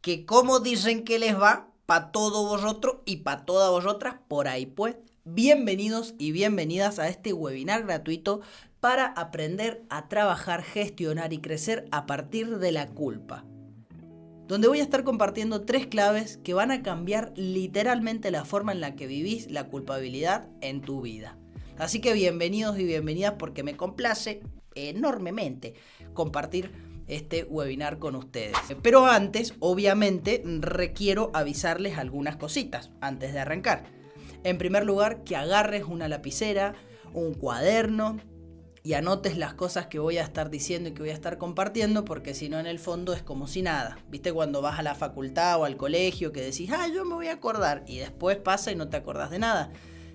que como dicen que les va, para todos vosotros y para todas vosotras por ahí pues. Bienvenidos y bienvenidas a este webinar gratuito para aprender a trabajar, gestionar y crecer a partir de la culpa, donde voy a estar compartiendo 3 claves que van a cambiar literalmente la forma en la que vivís la culpabilidad en tu vida. Así que bienvenidos y bienvenidas, porque me complace enormemente compartir este webinar con ustedes. Pero antes, obviamente, requiero avisarles algunas cositas antes de arrancar. En primer lugar, que agarres una lapicera, un cuaderno y anotes las cosas que voy a estar diciendo y que voy a estar compartiendo, porque si no, en el fondo es como si nada. ¿Viste cuando vas a la facultad o al colegio que decís, yo me voy a acordar, y después pasa y no te acordás de nada?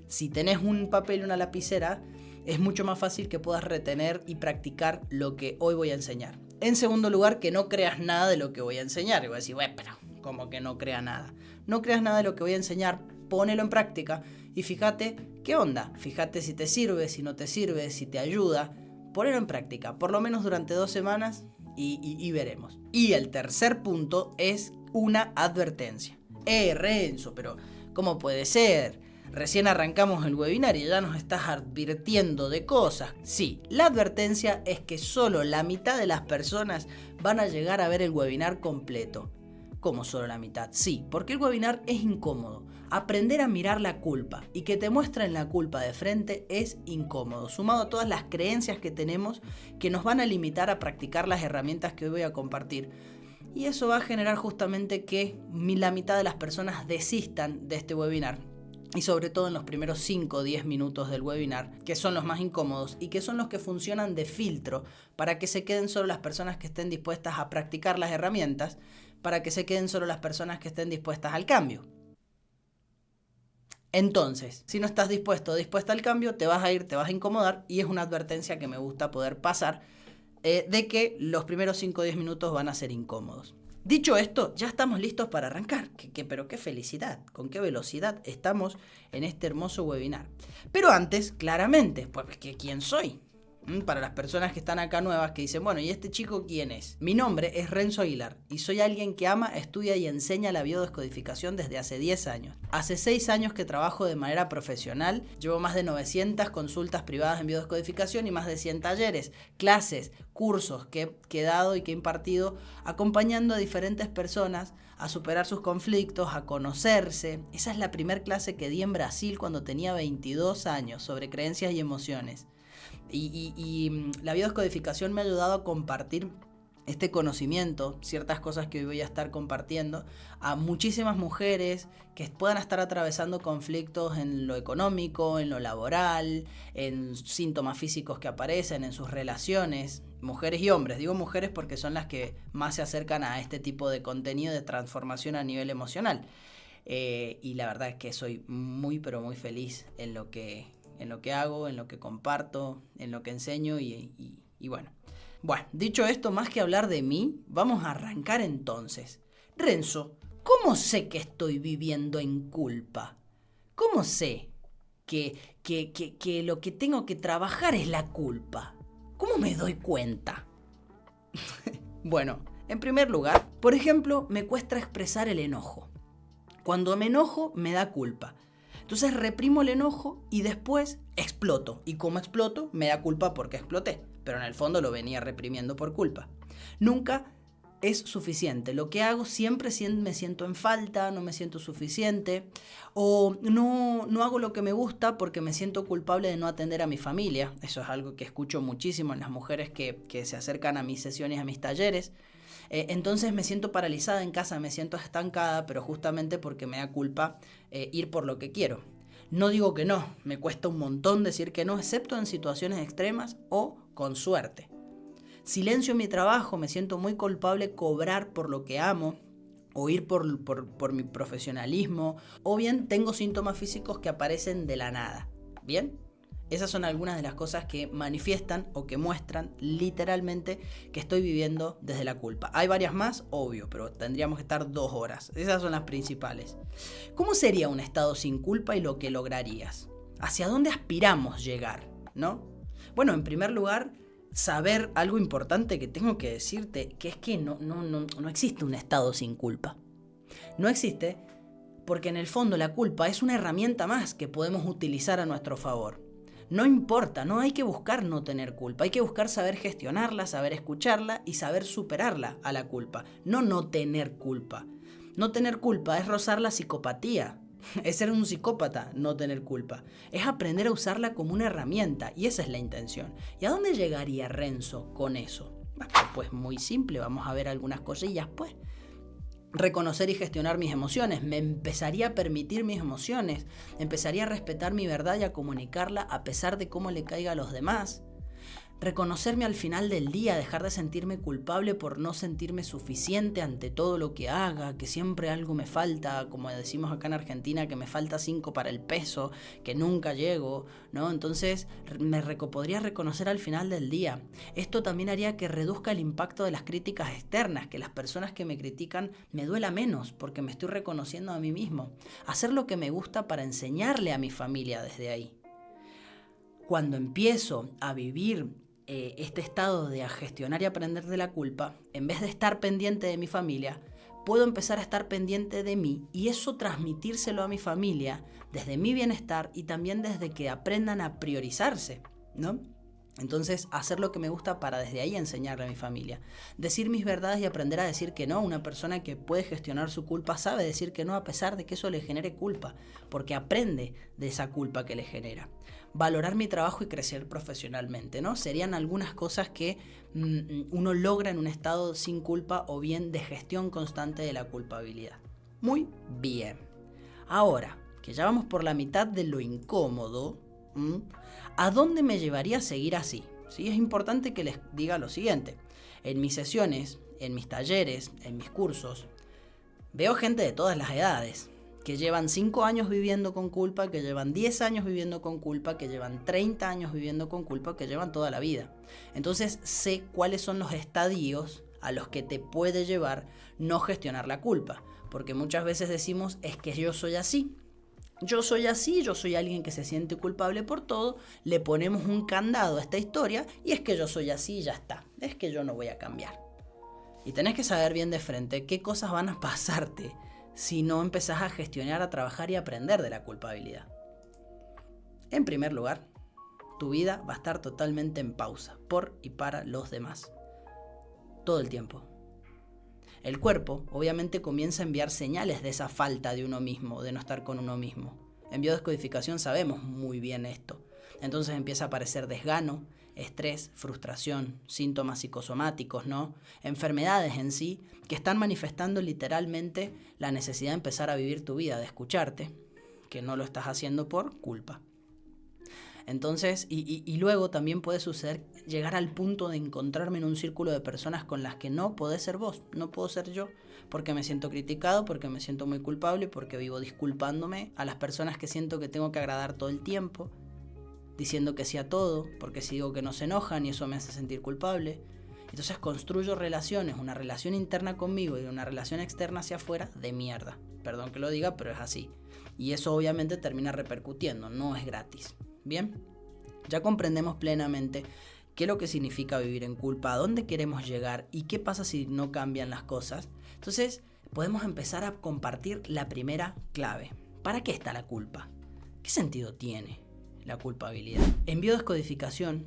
Si tenés un papel y una lapicera, es mucho más fácil que puedas retener y practicar lo que hoy voy a enseñar. En segundo lugar, que no creas nada de lo que voy a enseñar. Y voy a decir, pero ¿cómo que no crea nada? No creas nada de lo que voy a enseñar, ponelo en práctica y fíjate qué onda. Fíjate si te sirve, si no te sirve, si te ayuda. Ponelo en práctica, por lo menos durante 2 semanas y veremos. Y el tercer punto es una advertencia. Renzo, pero ¿cómo puede ser? Recién arrancamos el webinar y ya nos estás advirtiendo de cosas. Sí, la advertencia es que solo la mitad de las personas van a llegar a ver el webinar completo. ¿Cómo solo la mitad? Sí, porque el webinar es incómodo. Aprender a mirar la culpa y que te muestren la culpa de frente es incómodo, sumado a todas las creencias que tenemos que nos van a limitar a practicar las herramientas que hoy voy a compartir. Y eso va a generar justamente que la mitad de las personas desistan de este webinar. Y sobre todo en los primeros 5 o 10 minutos del webinar, que son los más incómodos y que son los que funcionan de filtro para que se queden solo las personas que estén dispuestas a practicar las herramientas, para que se queden solo las personas que estén dispuestas al cambio. Entonces, si no estás dispuesto o dispuesta al cambio, te vas a ir, te vas a incomodar, y es una advertencia que me gusta poder pasar, de que los primeros 5 o 10 minutos van a ser incómodos. Dicho esto, ya estamos listos para arrancar. Pero qué felicidad, con qué velocidad estamos en este hermoso webinar. Pero antes, claramente, pues ¿quién soy? Para las personas que están acá nuevas, que dicen, bueno, ¿y este chico quién es? Mi nombre es Renzo Aguilar y soy alguien que ama, estudia y enseña la biodescodificación desde hace 10 años. Hace 6 años que trabajo de manera profesional, llevo más de 900 consultas privadas en biodescodificación y más de 100 talleres, clases, cursos que he dado y que he impartido, acompañando a diferentes personas a superar sus conflictos, a conocerse. Esa es la primera clase que di en Brasil cuando tenía 22 años, sobre creencias y emociones. Y la biodescodificación me ha ayudado a compartir este conocimiento, ciertas cosas que hoy voy a estar compartiendo, a muchísimas mujeres que puedan estar atravesando conflictos en lo económico, en lo laboral, en síntomas físicos que aparecen, en sus relaciones, mujeres y hombres. Digo mujeres porque son las que más se acercan a este tipo de contenido de transformación a nivel emocional. Y la verdad es que soy muy, pero muy feliz en lo que hago, en lo que comparto, en lo que enseño y bueno. Bueno, dicho esto, más que hablar de mí, vamos a arrancar entonces. Renzo, ¿cómo sé que estoy viviendo en culpa? ¿Cómo sé que lo que tengo que trabajar es la culpa? ¿Cómo me doy cuenta? Bueno, en primer lugar, por ejemplo, me cuesta expresar el enojo. Cuando me enojo, me da culpa. Entonces reprimo el enojo y después exploto. Y como exploto, me da culpa porque exploté. Pero en el fondo lo venía reprimiendo por culpa. Nunca es suficiente. Lo que hago siempre me siento en falta, no me siento suficiente. O no hago lo que me gusta porque me siento culpable de no atender a mi familia. Eso es algo que escucho muchísimo en las mujeres que se acercan a mis sesiones, a mis talleres. Entonces me siento paralizada en casa, me siento estancada, pero justamente porque me da culpa ir por lo que quiero. No digo que no, me cuesta un montón decir que no, excepto en situaciones extremas o con suerte. Silencio mi trabajo, me siento muy culpable cobrar por lo que amo, o ir por mi profesionalismo, o bien tengo síntomas físicos que aparecen de la nada. ¿Bien? Esas son algunas de las cosas que manifiestan o que muestran literalmente que estoy viviendo desde la culpa. Hay varias más, obvio, pero tendríamos que estar 2 horas. Esas son las principales. ¿Cómo sería un estado sin culpa y lo que lograrías? ¿Hacia dónde aspiramos llegar? ¿No? Bueno, en primer lugar, saber algo importante que tengo que decirte, que es que no existe un estado sin culpa. No existe porque en el fondo la culpa es una herramienta más que podemos utilizar a nuestro favor. No importa, no hay que buscar no tener culpa, hay que buscar saber gestionarla, saber escucharla y saber superarla a la culpa, no tener culpa. No tener culpa es rozar la psicopatía, es ser un psicópata, no tener culpa. Es aprender a usarla como una herramienta y esa es la intención. ¿Y a dónde llegaría Renzo con eso? Pues muy simple, vamos a ver algunas cosillas pues. Reconocer y gestionar mis emociones, me empezaría a permitir mis emociones, empezaría a respetar mi verdad y a comunicarla a pesar de cómo le caiga a los demás. Reconocerme al final del día, dejar de sentirme culpable por no sentirme suficiente ante todo lo que haga, que siempre algo me falta, como decimos acá en Argentina, que me falta 5 para el peso, que nunca llego, ¿no? Entonces podría reconocer al final del día. Esto también haría que reduzca el impacto de las críticas externas, que las personas que me critican me duela menos, porque me estoy reconociendo a mí mismo. Hacer lo que me gusta para enseñarle a mi familia desde ahí. Cuando empiezo a vivir este estado de a gestionar y aprender de la culpa, en vez de estar pendiente de mi familia, puedo empezar a estar pendiente de mí y eso transmitírselo a mi familia desde mi bienestar y también desde que aprendan a priorizarse, ¿no? Entonces, hacer lo que me gusta para desde ahí enseñarle a mi familia. Decir mis verdades y aprender a decir que no. Una persona que puede gestionar su culpa sabe decir que no a pesar de que eso le genere culpa, porque aprende de esa culpa que le genera. Valorar mi trabajo y crecer profesionalmente, ¿no? Serían algunas cosas que uno logra en un estado sin culpa o bien de gestión constante de la culpabilidad. Muy bien. Ahora, que ya vamos por la mitad de lo incómodo, ¿a dónde me llevaría a seguir así? ¿Sí? Es importante que les diga lo siguiente. En mis sesiones, en mis talleres, en mis cursos, veo gente de todas las edades, que llevan 5 años viviendo con culpa, que llevan 10 años viviendo con culpa, que llevan 30 años viviendo con culpa, que llevan toda la vida. Entonces sé cuáles son los estadios a los que te puede llevar no gestionar la culpa. Porque muchas veces decimos, es que yo soy así. Yo soy así, yo soy alguien que se siente culpable por todo, le ponemos un candado a esta historia y es que yo soy así y ya está. Es que yo no voy a cambiar. Y tenés que saber bien de frente qué cosas van a pasarte si no empezás a gestionar, a trabajar y a aprender de la culpabilidad. En primer lugar, tu vida va a estar totalmente en pausa, por y para los demás. Todo el tiempo. El cuerpo obviamente comienza a enviar señales de esa falta de uno mismo, de no estar con uno mismo. En biodescodificación sabemos muy bien esto. Entonces empieza a aparecer desgano, estrés, frustración, síntomas psicosomáticos, ¿no? Enfermedades en sí que están manifestando literalmente la necesidad de empezar a vivir tu vida, de escucharte, que no lo estás haciendo por culpa. Entonces, y luego también puede suceder llegar al punto de encontrarme en un círculo de personas con las que no podés ser vos, no puedo ser yo, porque me siento criticado, porque me siento muy culpable, porque vivo disculpándome a las personas que siento que tengo que agradar todo el tiempo, diciendo que sí a todo, porque si digo que no se enojan y eso me hace sentir culpable. Entonces construyo relaciones, una relación interna conmigo y una relación externa hacia afuera de mierda. Perdón que lo diga, pero es así. Y eso obviamente termina repercutiendo, no es gratis. Bien, ya comprendemos plenamente qué es lo que significa vivir en culpa, a dónde queremos llegar y qué pasa si no cambian las cosas. Entonces podemos empezar a compartir la primera clave. ¿Para qué está la culpa? ¿Qué sentido tiene la culpabilidad? En biodescodificación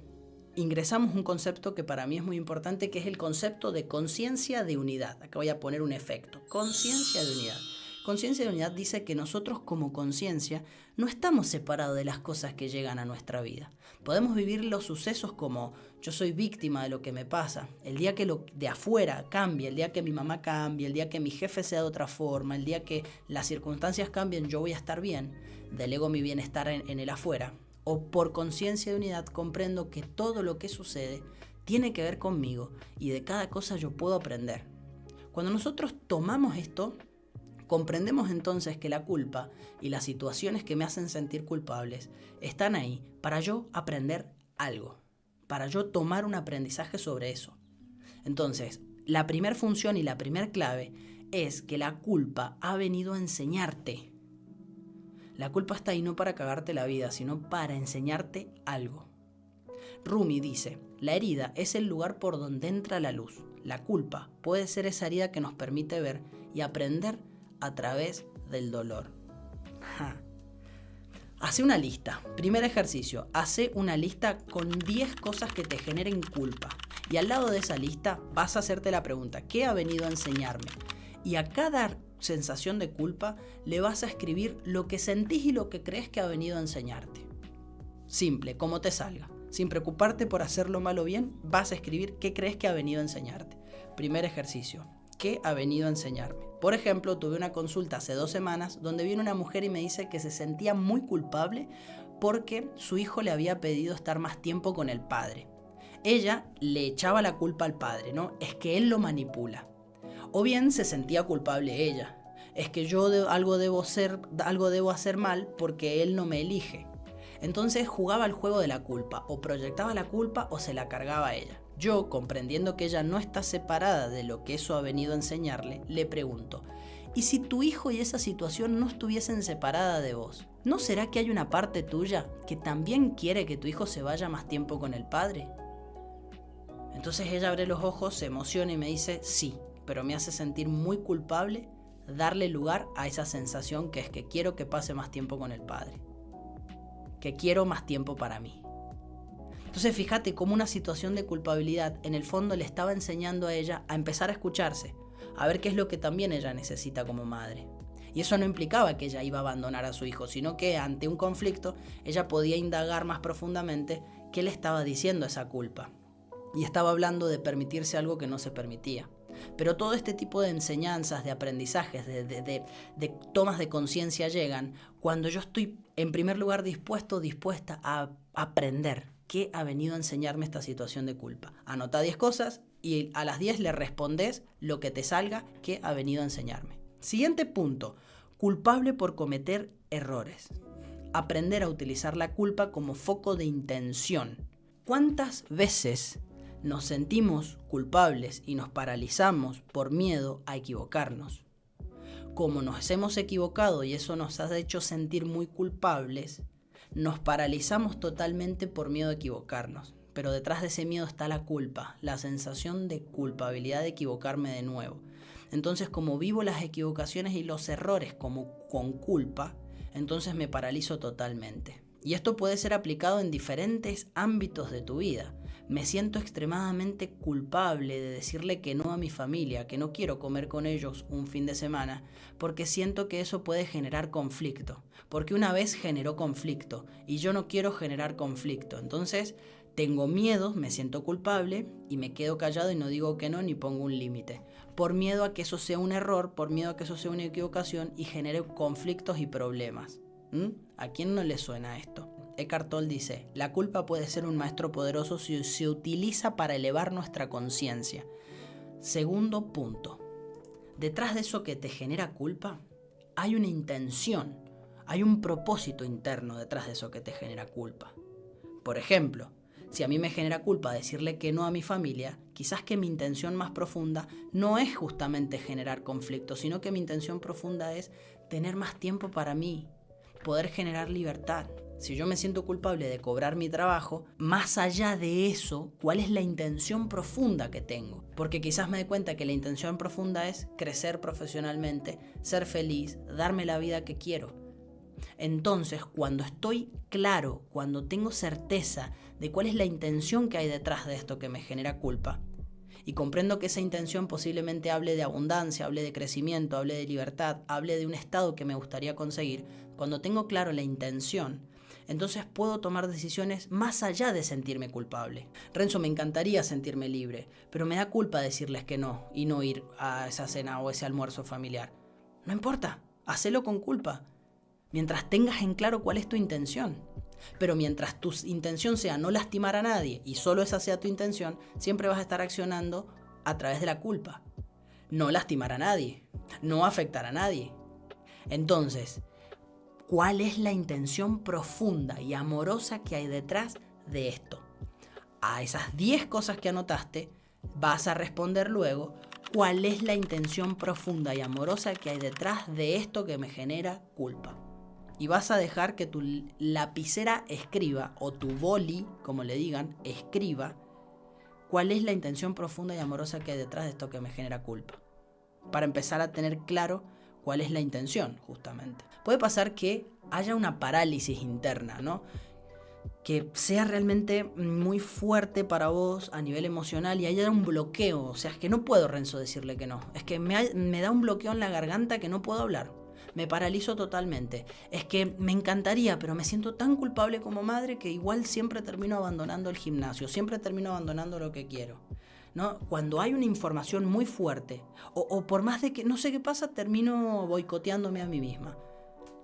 ingresamos un concepto que para mí es muy importante, que es el concepto de conciencia de unidad. Acá voy a poner un efecto. Conciencia de unidad. Conciencia de unidad dice que nosotros como conciencia no estamos separados de las cosas que llegan a nuestra vida. Podemos vivir los sucesos como yo soy víctima de lo que me pasa. El día que lo de afuera cambie, el día que mi mamá cambie, el día que mi jefe sea de otra forma, el día que las circunstancias cambien, yo voy a estar bien. Delego mi bienestar en el afuera. O por conciencia de unidad comprendo que todo lo que sucede tiene que ver conmigo y de cada cosa yo puedo aprender. Cuando nosotros tomamos esto, comprendemos entonces que la culpa y las situaciones que me hacen sentir culpables están ahí para yo aprender algo, para yo tomar un aprendizaje sobre eso. Entonces, la primera función y la primera clave es que la culpa ha venido a enseñarte. La culpa está ahí no para cagarte la vida, sino para enseñarte algo. Rumi dice, la herida es el lugar por donde entra la luz. La culpa puede ser esa herida que nos permite ver y aprender a través del dolor. Hace una lista. Primer ejercicio, hace una lista con 10 cosas que te generen culpa. Y al lado de esa lista vas a hacerte la pregunta, ¿qué ha venido a enseñarme? Y a cada sensación de culpa le vas a escribir lo que sentís y lo que crees que ha venido a enseñarte. Simple, como te salga. Sin preocuparte por hacerlo mal o bien, vas a escribir qué crees que ha venido a enseñarte. Primer ejercicio, ¿qué ha venido a enseñarme? Por ejemplo, tuve una consulta hace 2 semanas donde viene una mujer y me dice que se sentía muy culpable porque su hijo le había pedido estar más tiempo con el padre. Ella le echaba la culpa al padre, ¿no? Es que él lo manipula. O bien se sentía culpable ella. Es que yo algo debo hacer mal porque él no me elige. Entonces jugaba al juego de la culpa, o proyectaba la culpa o se la cargaba a ella. Yo, comprendiendo que ella no está separada de lo que eso ha venido a enseñarle, le pregunto, ¿y si tu hijo y esa situación no estuviesen separadas de vos? ¿No será que hay una parte tuya que también quiere que tu hijo se vaya más tiempo con el padre? Entonces ella abre los ojos, se emociona y me dice, sí, pero me hace sentir muy culpable darle lugar a esa sensación que es que quiero que pase más tiempo con el padre. Que quiero más tiempo para mí. Entonces fíjate cómo una situación de culpabilidad en el fondo le estaba enseñando a ella a empezar a escucharse, a ver qué es lo que también ella necesita como madre. Y eso no implicaba que ella iba a abandonar a su hijo, sino que ante un conflicto ella podía indagar más profundamente qué le estaba diciendo esa culpa. Y estaba hablando de permitirse algo que no se permitía. Pero todo este tipo de enseñanzas, de aprendizajes, de tomas de conciencia llegan cuando yo estoy en primer lugar dispuesta a aprender qué ha venido a enseñarme esta situación de culpa. Anota 10 cosas y a las 10 le respondes lo que te salga qué ha venido a enseñarme. Siguiente punto, culpable por cometer errores. Aprender a utilizar la culpa como foco de intención. ¿Cuántas veces nos sentimos culpables y nos paralizamos por miedo a equivocarnos? Como nos hemos equivocado y eso nos ha hecho sentir muy culpables, nos paralizamos totalmente por miedo a equivocarnos. Pero detrás de ese miedo está la culpa, la sensación de culpabilidad de equivocarme de nuevo. Entonces, como vivo las equivocaciones y los errores como con culpa, entonces me paralizo totalmente. Y esto puede ser aplicado en diferentes ámbitos de tu vida. Me siento extremadamente culpable de decirle que no a mi familia, que no quiero comer con ellos un fin de semana, porque siento que eso puede generar conflicto. Porque una vez generó conflicto y yo no quiero generar conflicto. Entonces tengo miedo, me siento culpable y me quedo callado y no digo que no ni pongo un límite. Por miedo a que eso sea un error, por miedo a que eso sea una equivocación y genere conflictos y problemas. ¿A quién no le suena esto? Eckhart Tolle dice, la culpa puede ser un maestro poderoso si se utiliza para elevar nuestra conciencia. Segundo punto, detrás de eso que te genera culpa, hay una intención, hay un propósito interno detrás de eso que te genera culpa. Por ejemplo, si a mí me genera culpa decirle que no a mi familia, quizás que mi intención más profunda no es justamente generar conflicto, sino que mi intención profunda es tener más tiempo para mí, poder generar libertad. Si yo me siento culpable de cobrar mi trabajo, más allá de eso, ¿cuál es la intención profunda que tengo? Porque quizás me dé cuenta que la intención profunda es crecer profesionalmente, ser feliz, darme la vida que quiero. Entonces, cuando estoy claro, cuando tengo certeza de cuál es la intención que hay detrás de esto que me genera culpa, y comprendo que esa intención posiblemente hable de abundancia, hable de crecimiento, hable de libertad, hable de un estado que me gustaría conseguir, cuando tengo claro la intención, entonces puedo tomar decisiones más allá de sentirme culpable. Renzo, me encantaría sentirme libre, pero me da culpa decirles que no y no ir a esa cena o ese almuerzo familiar. No importa, hacelo con culpa, mientras tengas en claro cuál es tu intención. Pero mientras tu intención sea no lastimar a nadie y solo esa sea tu intención, siempre vas a estar accionando a través de la culpa. No lastimar a nadie, no afectar a nadie. Entonces, ¿cuál es la intención profunda y amorosa que hay detrás de esto? A esas 10 cosas que anotaste, vas a responder luego cuál es la intención profunda y amorosa que hay detrás de esto que me genera culpa. y vas a dejar que tu lapicera escriba, o tu boli, como le digan, escriba cuál es la intención profunda y amorosa que hay detrás de esto que me genera culpa. Para empezar a tener claro cuál es la intención, justamente. Puede pasar que haya una parálisis interna, ¿no? Que sea realmente muy fuerte para vos a nivel emocional y haya un bloqueo. O sea, es que no puedo, Renzo, decirle que no. Es que me da un bloqueo en la garganta que no puedo hablar. Me paralizo totalmente. Es que me encantaría, pero me siento tan culpable como madre que igual siempre termino abandonando el gimnasio, siempre termino abandonando lo que quiero, ¿no? Cuando hay una información muy fuerte, o por más de que no sé qué pasa, termino boicoteándome a mí misma.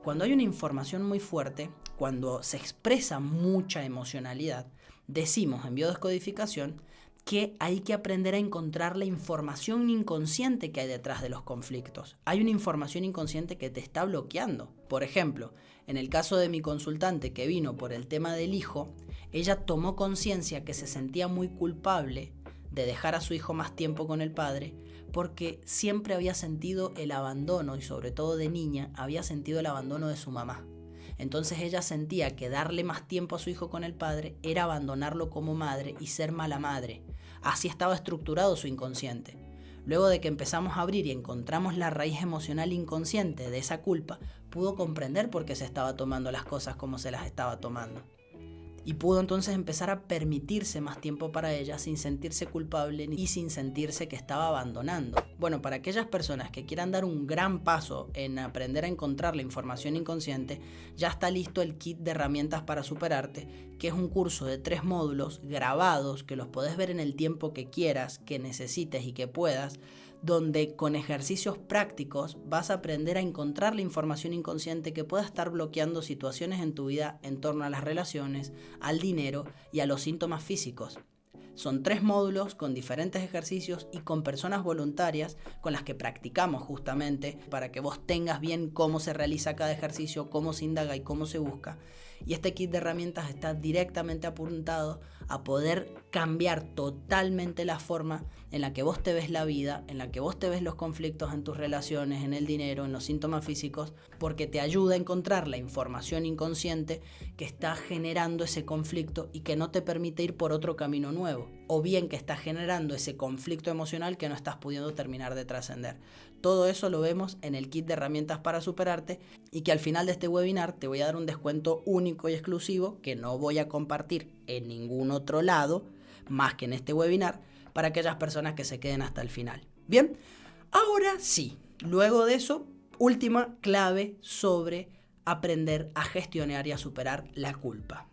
Cuando hay una información muy fuerte, cuando se expresa mucha emocionalidad, decimos en biodescodificación que hay que aprender a encontrar la información inconsciente que hay detrás de los conflictos. Hay una información inconsciente que te está bloqueando. Por ejemplo, en el caso de mi consultante que vino por el tema del hijo, ella tomó conciencia que se sentía muy culpable de dejar a su hijo más tiempo con el padre, porque siempre había sentido el abandono, y sobre todo de niña, había sentido el abandono de su mamá. Entonces ella sentía que darle más tiempo a su hijo con el padre era abandonarlo como madre y ser mala madre. Así estaba estructurado su inconsciente. Luego de que empezamos a abrir y encontramos la raíz emocional inconsciente de esa culpa, pudo comprender por qué se estaba tomando las cosas como se las estaba tomando. Y pudo entonces empezar a permitirse más tiempo para ella sin sentirse culpable y sin sentirse que estaba abandonando. Bueno, para aquellas personas que quieran dar un gran paso en aprender a encontrar la información inconsciente, ya está listo el kit de herramientas para superarte, que es un curso de 3 módulos grabados que los podés ver en el tiempo que quieras, que necesites y que puedas, donde con ejercicios prácticos vas a aprender a encontrar la información inconsciente que pueda estar bloqueando situaciones en tu vida en torno a las relaciones, al dinero y a los síntomas físicos. Son 3 módulos con diferentes ejercicios y con personas voluntarias con las que practicamos justamente para que vos tengas bien cómo se realiza cada ejercicio, cómo se indaga y cómo se busca. Y este kit de herramientas está directamente apuntado a poder cambiar totalmente la forma en la que vos te ves la vida, en la que vos te ves los conflictos en tus relaciones, en el dinero, en los síntomas físicos, porque te ayuda a encontrar la información inconsciente que está generando ese conflicto y que no te permite ir por otro camino nuevo, o bien que está generando ese conflicto emocional que no estás pudiendo terminar de trascender. Todo eso lo vemos en el kit de herramientas para superarte, y que al final de este webinar te voy a dar un descuento único y exclusivo que no voy a compartir en ningún otro lado más que en este webinar para aquellas personas que se queden hasta el final. Bien, ahora sí, luego de eso, última clave sobre aprender a gestionar y a superar la culpa.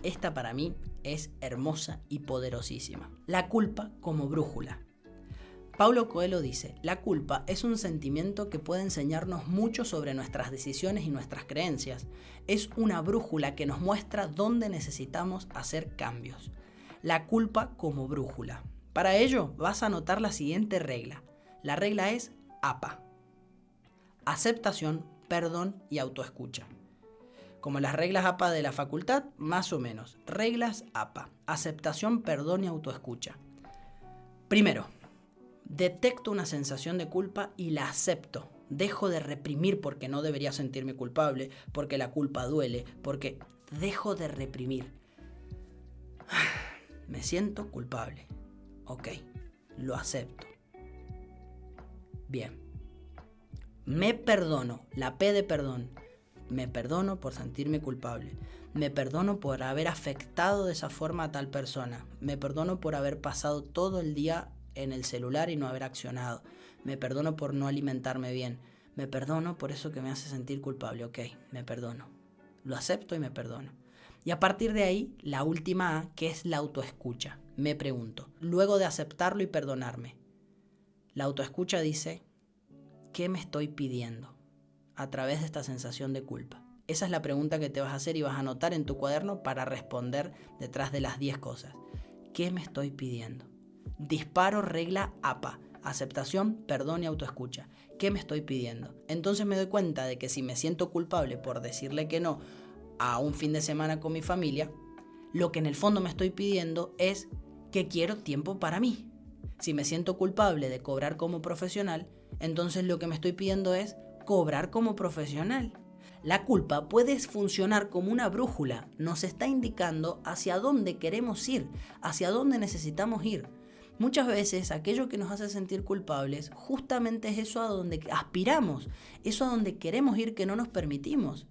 Esta para mí es hermosa y poderosísima. La culpa como brújula. Paulo Coelho dice, la culpa es un sentimiento que puede enseñarnos mucho sobre nuestras decisiones y nuestras creencias. Es una brújula que nos muestra dónde necesitamos hacer cambios. La culpa como brújula. Para ello vas a anotar la siguiente regla. La regla es APA. Aceptación, perdón y autoescucha. Como las reglas APA de la facultad, más o menos. Reglas APA. Aceptación, perdón y autoescucha. Primero, detecto una sensación de culpa y la acepto. Dejo de reprimir porque no debería sentirme culpable, porque la culpa duele, porque dejo de reprimir. Me siento culpable. Ok, lo acepto. Bien. Me perdono, la P de perdón. Me perdono por sentirme culpable. Me perdono por haber afectado de esa forma a tal persona. Me perdono por haber pasado todo el día en el celular y no haber accionado. Me perdono por no alimentarme bien. Me perdono por eso que me hace sentir culpable. Ok, me perdono. Lo acepto y me perdono. Y a partir de ahí, la última A, que es la autoescucha. Me pregunto, luego de aceptarlo y perdonarme, la autoescucha dice, ¿qué me estoy pidiendo a través de esta sensación de culpa? Esa es la pregunta que te vas a hacer y vas a anotar en tu cuaderno para responder detrás de las 10 cosas. ¿Qué me estoy pidiendo? Disparo regla APA, aceptación, perdón y autoescucha. ¿Qué me estoy pidiendo? Entonces me doy cuenta de que si me siento culpable por decirle que no a un fin de semana con mi familia, lo que en el fondo me estoy pidiendo es que quiero tiempo para mí. Si me siento culpable de cobrar como profesional, entonces lo que me estoy pidiendo es cobrar como profesional. La culpa puede funcionar como una brújula, nos está indicando hacia dónde queremos ir, hacia dónde necesitamos ir. Muchas veces aquello que nos hace sentir culpables justamente es eso a donde aspiramos, eso a donde queremos ir que no nos permitimos.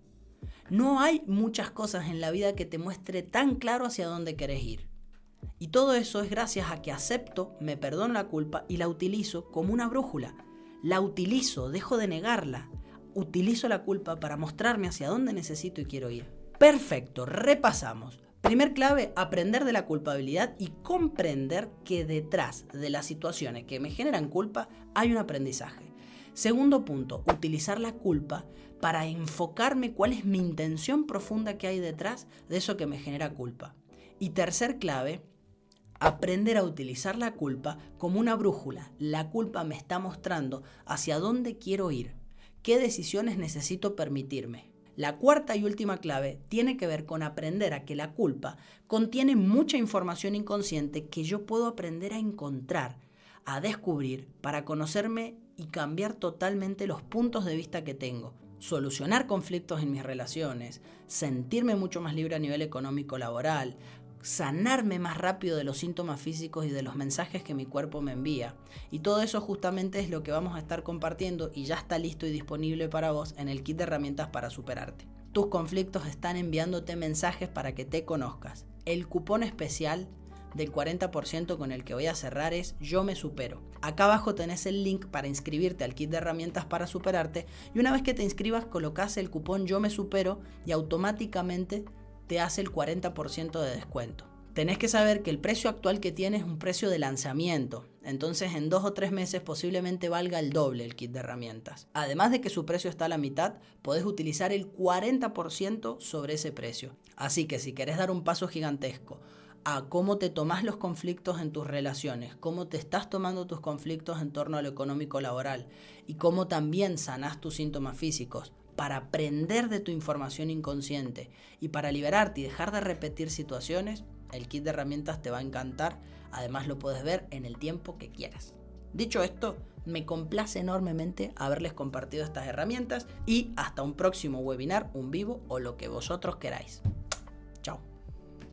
No hay muchas cosas en la vida que te muestre tan claro hacia dónde querés ir. Y todo eso es gracias a que acepto, me perdono la culpa y la utilizo como una brújula. La utilizo, dejo de negarla. Utilizo la culpa para mostrarme hacia dónde necesito y quiero ir. Perfecto, repasamos. Primer clave, aprender de la culpabilidad y comprender que detrás de las situaciones que me generan culpa hay un aprendizaje. Segundo punto, utilizar la culpa para enfocarme cuál es mi intención profunda que hay detrás de eso que me genera culpa. Y tercer clave, aprender a utilizar la culpa como una brújula. La culpa me está mostrando hacia dónde quiero ir, qué decisiones necesito permitirme. La cuarta y última clave tiene que ver con aprender a que la culpa contiene mucha información inconsciente que yo puedo aprender a encontrar, a descubrir para conocerme y cambiar totalmente los puntos de vista que tengo, solucionar conflictos en mis relaciones, sentirme mucho más libre a nivel económico laboral, sanarme más rápido de los síntomas físicos y de los mensajes que mi cuerpo me envía. Y todo eso justamente es lo que vamos a estar compartiendo y ya está listo y disponible para vos en el kit de herramientas para superarte. Tus conflictos están enviándote mensajes para que te conozcas. El cupón especial del 40% con el que voy a cerrar es Yo Me Supero. Acá abajo tenés el link para inscribirte al kit de herramientas para superarte y una vez que te inscribas colocás el cupón Yo Me Supero y automáticamente te hace el 40% de descuento. Tenés que saber que el precio actual que tiene es un precio de lanzamiento, entonces en 2 o 3 meses posiblemente valga el doble el kit de herramientas. Además de que su precio está a la mitad, podés utilizar el 40% sobre ese precio. Así que si querés dar un paso gigantesco a cómo te tomás los conflictos en tus relaciones, cómo te estás tomando tus conflictos en torno a lo económico laboral y cómo también sanás tus síntomas físicos, para aprender de tu información inconsciente y para liberarte y dejar de repetir situaciones, el kit de herramientas te va a encantar. Además lo puedes ver en el tiempo que quieras. Dicho esto, me complace enormemente haberles compartido estas herramientas y hasta un próximo webinar, un vivo o lo que vosotros queráis.